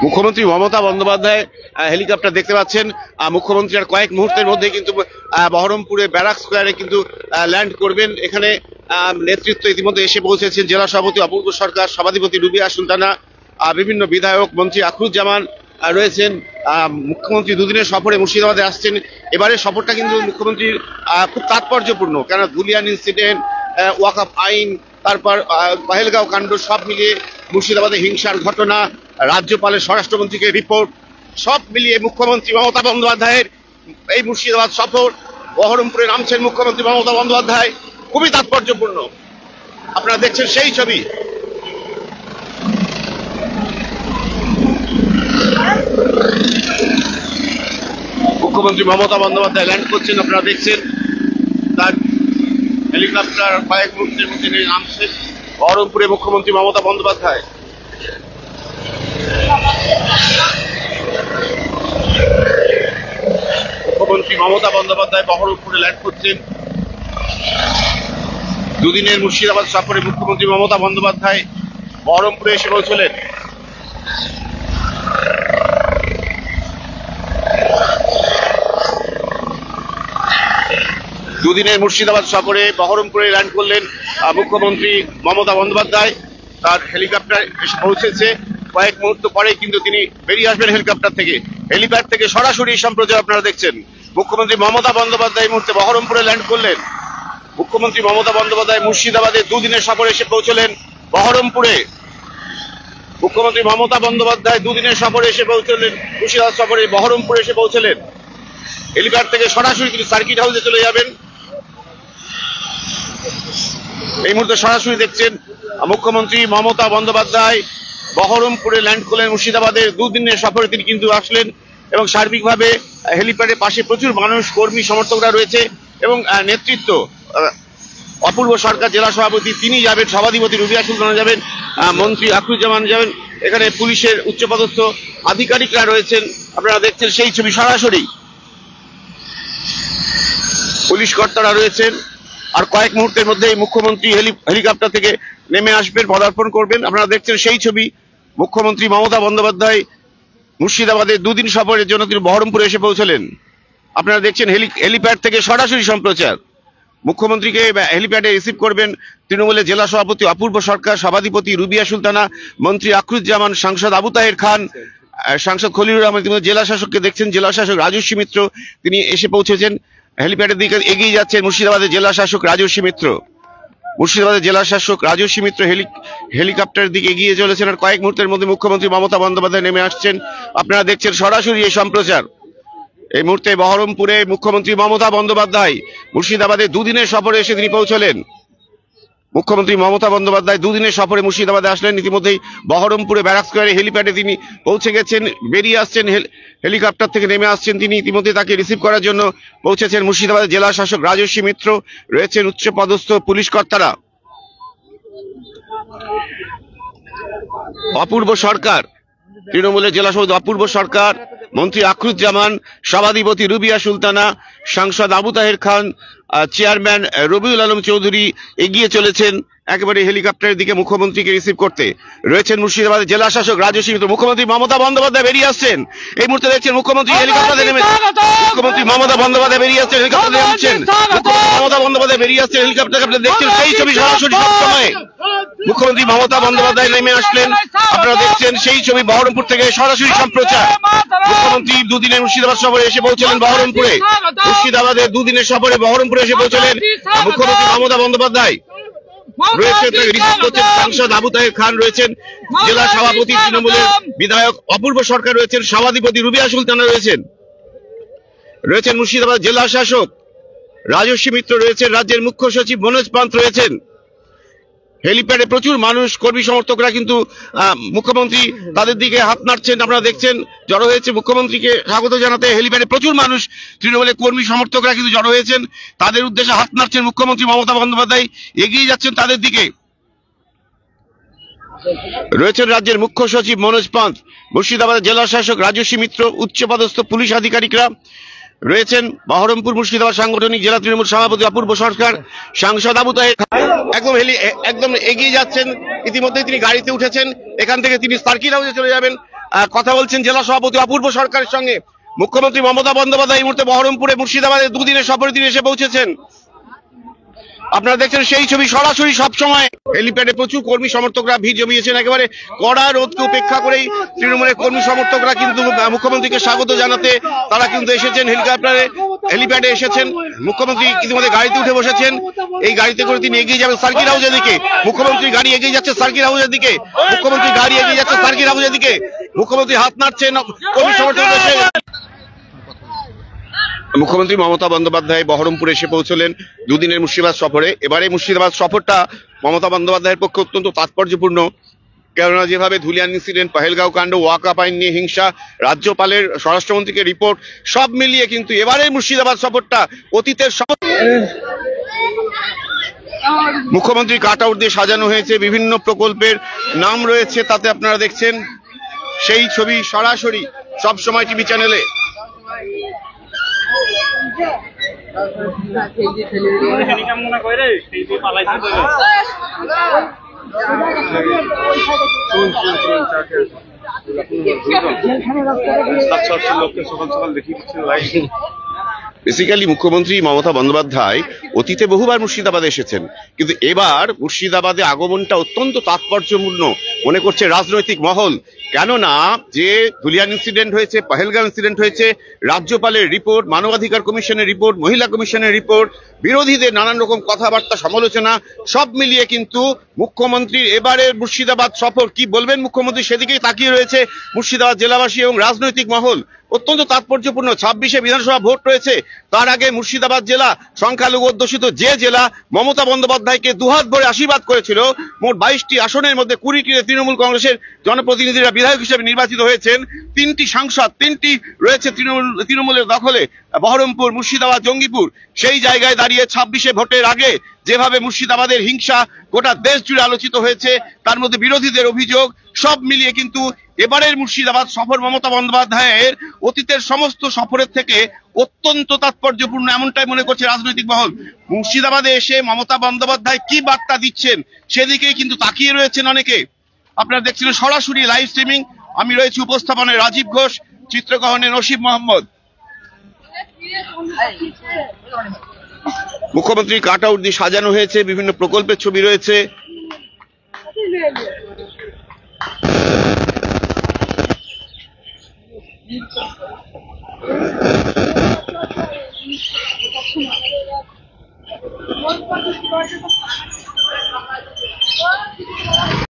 মুখ্যমন্ত্রী মমতা বন্দ্যোপাধ্যায় হেলিকপ্টার দেখতে পাচ্ছেন। মুখ্যমন্ত্রী আর কয়েক মুহূর্তের মধ্যে কিন্তু বহরমপুরে ব্যারাক স্কোয়ারে কিন্তু ল্যান্ড করবেন। এখানে নেতৃত্ব ইতিমধ্যে এসে পৌঁছেছেন জেলা সভাপতি অপূর্ব সরকার, সভাধিপতি রুবিয়া সুলতানা, বিভিন্ন বিধায়ক, মন্ত্রী আখরুজ্জামান রয়েছেন। মুখ্যমন্ত্রী দুদিনের সফরে মুর্শিদাবাদে আসছেন। এবারে সফরটা কিন্তু মুখ্যমন্ত্রীর খুব তাৎপর্যপূর্ণ, কেন ধুলিয়ান ইনসিডেন্ট, ওয়াকফ আইন, তারপর পহেলগাঁও কাণ্ড, সব মিলিয়ে মুর্শিদাবাদে হিংসার ঘটনা, রাজ্যপালের স্বরাষ্ট্রমন্ত্রীকে রিপোর্ট, সব মিলিয়ে মুখ্যমন্ত্রী মমতা বন্দ্যোপাধ্যায়ের এই মুর্শিদাবাদ সফর, বহরমপুরে নামছেন মুখ্যমন্ত্রী মমতা বন্দ্যোপাধ্যায়, খুবই তাৎপর্যপূর্ণ। আপনারা দেখছেন সেই ছবি। মুখ্যমন্ত্রী মমতা বন্দ্যোপাধ্যায় ল্যান্ড করছেন, আপনারা দেখছেন তার হেলিকপ্টার কয়েক মুহূর্তের মধ্যে নামছে বহরমপুরে মুখ্যমন্ত্রী মমতা বন্দ্যোপাধ্যায়। মুখ্যমন্ত্রী মমতা বন্দ্যোপাধ্যায় বহরমপুরে ল্যান্ড করছেন। দুদিনের মুর্শিদাবাদ সফরে মুখ্যমন্ত্রী মমতা বন্দ্যোপাধ্যায় বহরমপুরে এসে পৌঁছলেন। দুদিনের মুর্শিদাবাদ সফরে বহরমপুরে ল্যান্ড করলেন মুখ্যমন্ত্রী মমতা বন্দ্যোপাধ্যায়। তার হেলিকপ্টার এসে পৌঁছেছে, কয়েক মুহূর্ত পরে কিন্তু তিনি বেরিয়ে আসবেন হেলিকপ্টার থেকে। হেলিপ্যাড থেকে সরাসরি সম্প্রচার আপনারা দেখছেন। মুখ্যমন্ত্রী মমতা বন্দ্যোপাধ্যায় এই মুহূর্তে বহরমপুরে ল্যান্ড করলেন। মুখ্যমন্ত্রী মমতা বন্দ্যোপাধ্যায় মুর্শিদাবাদে দুদিনের সফরে এসে পৌঁছলেন বহরমপুরে। মুখ্যমন্ত্রী মমতা বন্দ্যোপাধ্যায় দুদিনের সফরে এসে পৌঁছলেন, মুর্শিদাবাদ সফরে বহরমপুরে এসে পৌঁছলেন। হেলিপ্যাড থেকে সরাসরি তিনি সার্কিট হাউসে চলে যাবেন। এই মুহূর্তে সরাসরি দেখছেন মুখ্যমন্ত্রী মমতা বন্দ্যোপাধ্যায় বহরমপুরে ল্যান্ড করলেন। মুর্শিদাবাদের দুদিনের সফরে তিনি কিন্তু আসলেন এবং সার্বিকভাবে হেলিপ্যাডের পাশে প্রচুর মানুষ, কর্মী, সমর্থকরা রয়েছে এবং নেতৃত্ব অপূর্ব সরকার জেলা সভাপতি তিনি যাবেন, সভাধিপতি রুবিয়া সুলতানা যাবেন, মন্ত্রী আখরুজ্জামান যাবেন, এখানে পুলিশের উচ্চপদস্থ আধিকারিকরা রয়েছেন। আপনারা দেখছেন সেই ছবি, সরাসরি পুলিশ কর্তারা রয়েছেন। আর কয়েক মুহূর্তের মধ্যেই মুখ্যমন্ত্রী হেলিকপ্টার থেকে নেমে আসবেন, পদার্পণ করবেন। আপনারা দেখছেন সেই ছবি। মুখ্যমন্ত্রী মমতা বন্দ্যোপাধ্যায় মুর্শিদাবাদের দুদিন সফরের জন্য তিনি বহরমপুরে এসে পৌঁছলেন। আপনারা দেখছেন হেলিপ্যাড থেকে সরাসরি সম্প্রচার। মুখ্যমন্ত্রীকে হেলিপ্যাডে রিসিভ করবেন তৃণমূলের জেলা সভাপতি অপূর্ব সরকার, সভাধিপতি রুবিয়া সুলতানা, মন্ত্রী আখরুজ্জামান, সাংসদ আবু তাহের খান, সাংসদ খলিলুর রহমান। জেলা শাসককে দেখছেন, জেলা শাসক রাজস্বী মিত্র তিনি এসে পৌঁছেছেন। হেলিপ্যাডের দিকে এগিয়ে যাচ্ছেন মুর্শিদাবাদের জেলা শাসক রাজস্বী মিত্র। মুর্শিদাবাদের জেলা শাসক রাজস্বী মিত্র হেলিকপ্টারের দিকে এগিয়ে চলেছেন। আর কয়েক মুহূর্তের মধ্যে মুখ্যমন্ত্রী মমতা বন্দ্যোপাধ্যায় নেমে আসছেন। আপনারা দেখছেন সরাসরি এই সম্প্রচার। এই মুহূর্তে বহরমপুরে মুখ্যমন্ত্রী মমতা বন্দ্যোপাধ্যায় মুর্শিদাবাদে দুদিনের সফরে এসে তিনি পৌঁছলেন। মুখ্যমন্ত্রী মমতা বন্দ্যোপাধ্যায় দুদিনের সফরে মুর্শিদাবাদে আসলেন। ইতিমধ্যেই বহরমপুরে ব্যারাক স্কোয়ারে হেলিপ্যাডে তিনি পৌঁছে গেছেন, বেরিয়ে আসছেন, হেলিকপ্টার থেকে নেমে আসছেন তিনি। ইতিমধ্যে তাকে রিসিভ করার জন্য পৌঁছেছেন মুর্শিদাবাদের জেলা শাসক রাজস্বী মিত্র, রয়েছেন উচ্চপদস্থ পুলিশ কর্তারা। অপূর্ব সরকার, তৃণমূলের জেলা সভাপতি অপূর্ব সরকার, মন্ত্রী আখরুজ্জামান, সভাধিপতি রুবিয়া সুলতানা, সাংসদ আবু তাহের খান, চেয়ারম্যান রবিউল আলম চৌধুরী এগিয়ে চলেছেন একেবারে হেলিকপ্টারের দিকে মুখ্যমন্ত্রীকে রিসিভ করতে। রয়েছেন মুর্শিদাবাদের জেলা শাসক রাজস্বী মিত্র। মুখ্যমন্ত্রী মমতা বন্দ্যোপাধ্যায় বেরিয়ে আসছেন। এই মুহূর্তে দেখছেন মুখ্যমন্ত্রী হেলিকপ্টারে নেমে, মুখ্যমন্ত্রী মমতা বন্দ্যোপাধ্যায় বেরিয়ে আসছেন, হেলিকপ্টারে নামছেন। মমতা বন্দ্যোপাধ্যায় বেরিয়ে আসছেন হেলিকপ্টার। আপনারা দেখছেন সেই ছবি সরাসরি সব সময়। মুখ্যমন্ত্রী মমতা বন্দ্যোপাধ্যায় নেমে আসলেন। আপনারা দেখছেন সেই ছবি বহরমপুর থেকে সরাসরি সম্প্রচার। মুখ্যমন্ত্রী দুদিনের মুর্শিদাবাদ সফরে এসে পৌঁছলেন বহরমপুরে। মুর্শিদাবাদের দুদিনের সফরে বহরমপুরে এসে পৌঁছলেন মুখ্যমন্ত্রী মমতা বন্দ্যোপাধ্যায়। রয়েছে সাংসদ আবু তাহের খান, রয়েছেন জেলা সভাপতি তৃণমূলের বিধায়ক অপূর্ব সরকার, রয়েছেন সভাধিপতি রুবিয়া সুলতানা, রয়েছেন মুর্শিদাবাদ জেলা শাসক রাজস্বী মিত্র, রয়েছেন রাজ্যের মুখ্য সচিব মনোজ পান্ত, রয়েছেন। হেলিপ্যাডে প্রচুর মানুষ, কর্মী, সমর্থকরা কিন্তু মুখ্যমন্ত্রী তাদের দিকে হাত নাড়ছেন। আপনারা দেখছেন জড়ো হয়েছে মুখ্যমন্ত্রীকে স্বাগত জানাতে। হেলিপ্যাডে প্রচুর মানুষ, তৃণমূলের কর্মী, সমর্থকরা কিন্তু জড়ো হয়েছেন, তাদের উদ্দেশ্যে হাত নাড়ছেন মুখ্যমন্ত্রী মমতা বন্দ্যোপাধ্যায়, এগিয়ে যাচ্ছেন তাদের দিকে। রয়েছেন রাজ্যের মুখ্য সচিব মনোজ পান্ত, মুর্শিদাবাদের জেলা শাসক রাজস্বী মিত্র, উচ্চপদস্থ পুলিশ আধিকারিকরা, রয়েছেন বহরমপুর মুর্শিদাবাদ সাংগঠনিক জেলা তৃণমূল সভাপতি অপূর্ব সরকার, সাংসদ আবু তাহের একদম এগিয়ে যাচ্ছেন। ইতিমধ্যে তিনি গাড়িতে উঠেছেন। এখান থেকে তিনি সার্কিট হাউসে চলে যাবেন। কথা বলছেন জেলা সভাপতি অপূর্ব সরকারের সঙ্গে। মুখ্যমন্ত্রী মমতা বন্দ্যোপাধ্যায় এই মুহূর্তে বহরমপুরে মুর্শিদাবাদে দুদিনের সফরে তিনি এসে পৌঁছেছেন। আপনারা দেখছেন সেই ছবি সরাসরি। সবসময় হেলিপ্যাডে প্রচুর কর্মী সমর্থকরা ভিড় জমিয়েছেন। একেবারে কড়া রোদকে উপেক্ষা করেই তৃণমূলের কর্মী সমর্থকরা কিন্তু মুখ্যমন্ত্রীকে স্বাগত জানাতে তারা কিন্তু এসেছেন হেলিপ্যাডে এসেছেন। মুখ্যমন্ত্রী ইতিমধ্যে গাড়িতে উঠে বসেছেন। এই গাড়িতে করে তিনি এগিয়ে যাবেন সার্কিট হাউসের দিকে। মুখ্যমন্ত্রী গাড়ি এগিয়ে যাচ্ছে সার্কিট হাউসের দিকে। মুখ্যমন্ত্রী গাড়ি এগিয়ে যাচ্ছে সার্কিট হাউসের দিকে। মুখ্যমন্ত্রী হাত নাড়ছেন কর্মী সমর্থকরা এসে। মুখ্যমন্ত্রী মমতা বন্দ্যোপাধ্যায় বহরমপুরে এসে পৌঁছলেন দুদিনের মুর্শিদাবাদ সফরে। এবারে মুর্শিদাবাদ সফরটা মমতা বন্দ্যোপাধ্যায়ের পক্ষে অত্যন্ত তাৎপর্যপূর্ণ। কেননা যেভাবে ধুলিয়ান ইনসিডেন্ট, পহেলগাঁও কাণ্ড, ওয়াকাপ আইন নিয়ে হিংসা, রাজ্যপালের স্বরাষ্ট্রমন্ত্রীকে রিপোর্ট, সব মিলিয়ে কিন্তু এবারে মুর্শিদাবাদ সফরটা অতীতের মুখ্যমন্ত্রী কাট আউট দিয়ে সাজানো হয়েছে। বিভিন্ন প্রকল্পের নাম রয়েছে তাতে। আপনারা দেখছেন সেই ছবি সরাসরি সবসময় টিভি চ্যানেলে। বেসিক্যালি মুখ্যমন্ত্রী মমতা বন্দ্যোপাধ্যায় অতীতে বহুবার মুর্শিদাবাদে এসেছেন, কিন্তু এবার মুর্শিদাবাদে আগমনটা অত্যন্ত তাৎপর্যপূর্ণ মনে করছে রাজনৈতিক মহল। কেননা যে ধুলিয়ান ইনসিডেন্ট হয়েছে, পহেলগাঁও ইনসিডেন্ট হয়েছে, রাজ্যপালের রিপোর্ট, মানবাধিকার কমিশনের রিপোর্ট, মহিলা কমিশনের রিপোর্ট, বিরোধীদের নানান রকম কথাবার্তা, সমালোচনা, সব মিলিয়ে কিন্তু মুখ্যমন্ত্রীর এবারের মুর্শিদাবাদ সফর কি বলবেন মুখ্যমন্ত্রী সেদিকেই তাকিয়ে রয়েছে মুর্শিদাবাদ জেলাবাসী এবং রাজনৈতিক মহল। অত্যন্ত তাৎপর্যপূর্ণ। 26শে বিধানসভা ভোট রয়েছে। তার আগে মুর্শিদাবাদ জেলা সংখ্যালঘু অধ্যুষিত যে জেলা মমতা বন্দ্যোপাধ্যায়কে দুহাত ভরে আশীর্বাদ করেছিল। মোট 22টি আসনের মধ্যে 20টিতে তৃণমূল কংগ্রেসের জনপ্রতিনিধিরা বিধায়ক হিসেবে নির্বাচিত হয়েছেন। 3টি সাংসদ, 3টি রয়েছে তৃণমূলের দখলে, বহরমপুর, মুর্শিদাবাদ, জঙ্গিপুর। সেই জায়গায় দাঁড়িয়ে 26শে ভোটের আগে যেভাবে মুর্শিদাবাদের হিংসা গোটা দেশ জুড়ে আলোচিত হয়েছে, তার মধ্যে বিরোধীদের অভিযোগ, সব মিলিয়ে কিন্তু এবারের মুর্শিদাবাদ সফর মমতা বন্দ্যোপাধ্যায়ের অতীতের সমস্ত সফরের থেকে অত্যন্ত তাৎপর্যপূর্ণ, এমনটাই মনে করছে রাজনৈতিক মহল। মুর্শিদাবাদে এসে মমতা বন্দ্যোপাধ্যায় কি বার্তা দিচ্ছেন সেদিকেই কিন্তু তাকিয়ে রয়েছেন অনেকে। আপনারা দেখছেন সরাসরি লাইভ স্ট্রিমিং। আমি রয়েছি উপস্থাপনায় রাজীব ঘোষ, চিত্রগ্রহণে নসিব মোহাম্মদ। মুখ্যমন্ত্রী কাট আউট দিয়ে সাজানো হয়েছে, বিভিন্ন প্রকল্পের ছবি রয়েছে।